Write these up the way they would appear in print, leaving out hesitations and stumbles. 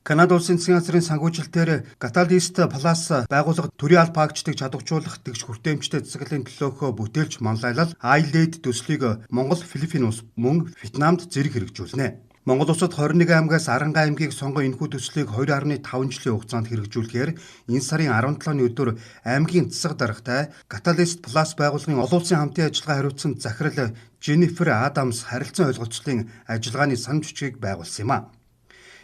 Канада улсын засгийн газрын санхүүжилтээр Catalyst Plus байгууллага төрийн алба агчдыг чадваржуулах тэгш хүртээмжтэй засаглалын төлөөх бүтээлч манлайлал iLead төслийг Монгол, Филиппин улс мөн Вьетнамд зэрэг хэрэгжүүлнэ. Монгол улсад 21 аймгаас Аранга аймгийг сонгон энэхүү төслийг 2.5 жилийн хугацаанд хэрэгжүүлэхээр энэ сарын 17-ны өдөр аймгийн засаг даргатай Catalyst Plus байгууллагын олон улсын хамтын ажиллагаа хариуцсан захирал Jennifer Adams харилцан ойлголцлын ажиллагааны санамж бичгийг байгуулсан юм а.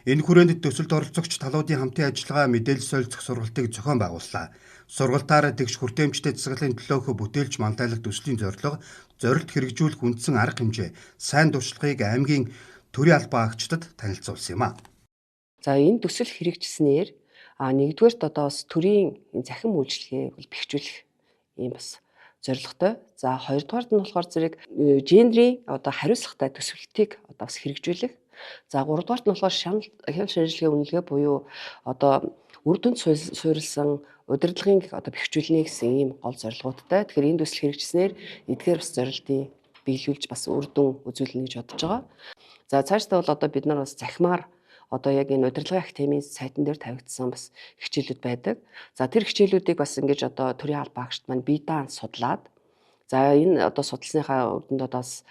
Энэ хүрээнд төсөлд оролцогч талуудын хамтын ажиллагаа мэдээлэл солилцох сургалтыг зохион байгууллаа. Сургалтаар тэгш хүртээмжтэй засаглалын төлөөх бүтээлч манлайлах төслийн зорилго, зорилт хэрэгжүүлэх үндсэн арга хэмжээ, сайн туршлагыг аймгийн төрийн албан агчдад танилцуулсан юм а. За энэ төсөл хэрэгжснээр нэгдүгээрт одоо бас төрийн захин үйлчлэгээ бэхжүүлэх ийм бас зорилготой. За хоёрдугаарт нь болохоор зэрэг гендрийн одоо хариуцлагатай төсвөлтийг одоо бас хэрэгжүүлэх. За гуравдугаарт нь болохоор хяналт шинжилгээ үнэлгээ буюу одоо үр дүнд суурилсан удирдлагын одоо бэхжүүлнэ гэсэн ийм гол зорилгоудтай. Тэгэхээр энэ төсөл хэрэгжснээр эдгээр бас зорилтыг биелүүлж бас үр дүн үзүүлнэ гэж бодож байгаа. За цаашдаа бол одоо бид нар бас захимаар одоо яг энэ удирдлагын академийн сайтан дээр тавигдсан бас хичээлүүд байдаг. За тэр хичээлүүдийг бас ингэж одоо төрийн албан агчид маань бие даан судлаад за энэ одоо судалсныхаа үр дүнд одоо бас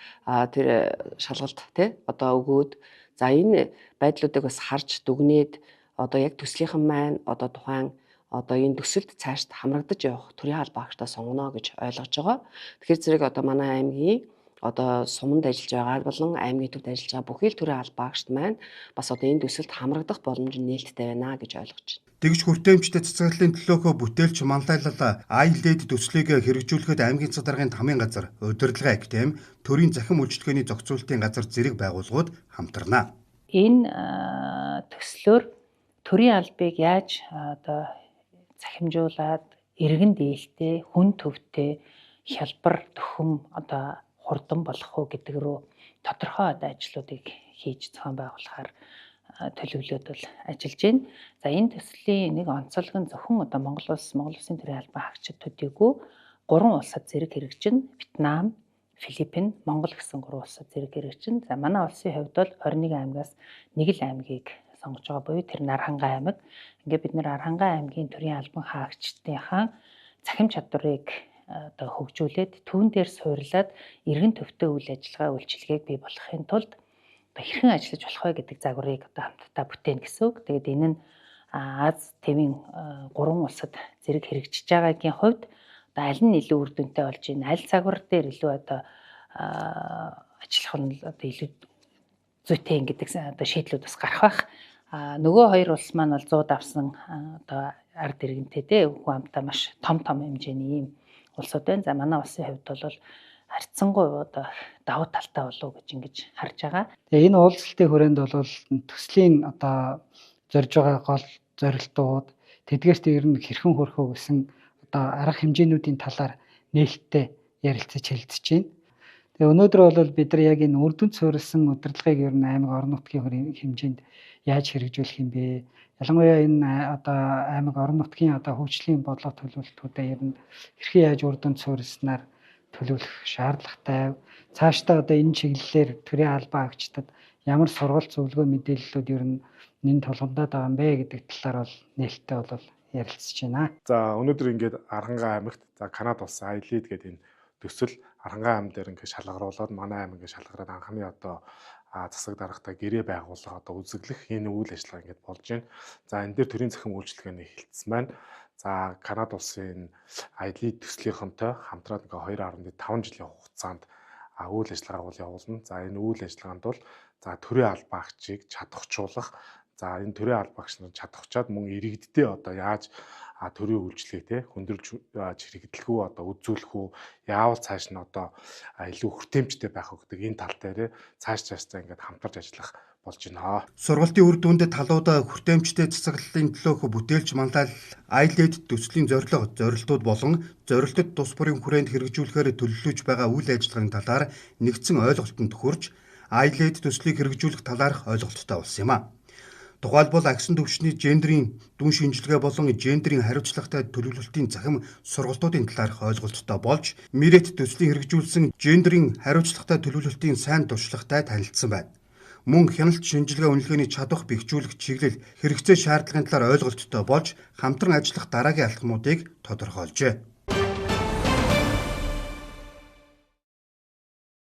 тэр шалгалт тий одоо өгөөд за энэ байдлуудыг бас харж дүгнээд одоо яг төслийнхэн маань одоо тухайн одоо энэ төсөлд цаашд хамрагдаж явах төрийн албан агчдаа сонгоно гэж ойлгож байгаа. Тэгэхээр зэрэг одоо манай аймгийн одоо суманд ажиллаж байгаа болон аймгийн төвд ажиллаж байгаа бүхий л төрийн албан агчид маань бас одоо энэ төсөлд хамрагдах боломж нь нээлттэй байна гэж ойлгож байна. Тэгж хүртээмжтэй засаглалын төлөөхөө бүтээлч манлайлал iLead төслийг хэрэгжүүлэхэд аймгийн засаг даргын тамийн газар, удирдлагын академи, төрийн захин үйлчлэгээний зохицуулалтын газар зэрэг байгууллагууд хамтарна. Энэ төслөөр төрийн албыг яаж одоо захимжуулаад иргэн дээлтэй, хүн төвтэй хялбар төхөм одоо хурдан болох уу гэдэг рүү тодорхой одоо ажлуудыг хийж зохион байгуулахаар төлөвлөд бол ажиллаж байна. За энэ төслийн нэг онцлог нь зөвхөн одоо Монгол улсын төрийн албан агчид төдийгүй 3 улсад зэрэг хэрэгжинэ. Вьетнам, Филиппин, Монгол гэсэн 3 улсад зэрэг хэрэгжинэ. За манай улсын хувьд бол 21 аймгаас нэг л аймгийг сонгож байгаа буюу тэр нь Аранга аймаг. Ингээд бид нэр Аранга аймгийн төрийн албан хаагчдынхаа цахим чадварыг одоо хөгжүүлээд түүн дээр суйрлаад иргэн төвтэй үйл ажиллагаа үйлчилгээг бий болгохын тулд одоо хэрхэн ажиллаж болох вэ гэдэг загварыг одоо хамтдаа бүтээн гэсэн үг. Тэгээд энэ нь Аз тивийн 3 улсад зэрэг хэрэгжиж байгаагийн хувьд одоо аль нь илүү үр дүнтэй болж байна, аль загвар дээр илүү одоо ажиллах нь одоо илүү зүйтэй гэдэг одоо шийдлүүд бас гарах байх. Нөгөө хоёр улс маань бол 100 давсан одоо ард иргэнтэй те хүн амтаа маш том хэмжээний ийм улсууд байна. За манай улсын хувьд бол харьцангуй одоо давуу талтай болов гэж ингэж харж байгаа. Тэгээ энэ уулзалтын хүрээнд бол төслийн одоо зорж байгаа гол зорилтууд тэдгээрт ер нь хэрхэн хөрөхөө гэсэн одоо арга хэмжээнүүдийн талаар нээлттэй ярилцаж хэлэлцэж байна. Тэгээ өнөөдөр бол бид нар яг энэ үр дүнд суурилсан удирдлагыг ер нь аймаг орон нутгийн хэмжээнд яаж хэрэгжүүлэх юм бэ? Ялангуяа энэ одоо аймаг орон нутгийн одоо хөгжлийн бодлого төлөвлөлтүүдэд ер нь хэрхэн яаж үр дүнд суурилснаар төлөвлөх шаардлагатай. Цаашдаа одоо энэ чиглэлээр төрийн албан агчдад ямар сургалт зөвлөгөө мэдээллүүд ер нь энэ тулгамдаад байгаа юм бэ гэдэг талаар бол нээлттэй бол ярилцж байна. За өнөөдөр ингээд Аранга аймагт Канада улсын iLead гэдэг энэ төсөл Аранга аймаг дээр ингээд шалгаруулад манай аймаг ингээд шалгараад анхны одоо засаг даргатай гэрээ байгууллага одоо үзэглэх энэ үйл ажиллагаа ингээд болж байна. За энэ дээр төрийн захин үйлчилгээний хэлтсэн байна. За Канада улсын iLead төслийнхөнтэй хамтраад ингээ 2.5 жилийн хугацаанд үйл ажиллагаа бол явуулна. За энэ үйл ажиллагаанд бол за төрийн албан агчийг чадахжуулах, за энэ төрийн албан агч нар чадахчаад мөн иргэддээ одоо яаж төрийн үйлчлэгийг те хөндрөлж чирэгдэлгүй одоо үзүүлэх үү, яавал цааш нь одоо илүү хүртээмжтэй байх уу гэдэг энэ тал дээр цаашдаа ингээд хамтарч ажиллах болж байна. Сургалтын үр дүнд талууд хүртээмжтэй засаглалын төлөөх бүтээлч манлайлал iLead төслийн зорилтууд болон зорилтод тус бүрийн хүрээнд хэрэгжүүлэхээр төлөвлөж байгаа үйл ажиллагааны талаар нэгдсэн ойлголтод хүрч iLead төслийг хэрэгжүүлэх талаарх ойлголттой болсон юм а. Тухайлбал агсан төвчний гендрийн дүн шинжилгээ болон гендрийн хариуцлагатай төлөвлөлтийн захим сургалтуудын талаарх ойлголттой болж Мэрэт төслийн хэрэгжүүлсэн гендрийн хариуцлагатай төлөвлөлтийн сайн туршлагатай танилцсан байна. мөн хяналт шинжилгээ үнэлгээний чадвар бэхжүүлэх чиглэл хэрэгцээ шаардлагын талаар ойлголттой болж хамтран ажиллах дараагийн алхмуудыг тодорхойлжээ.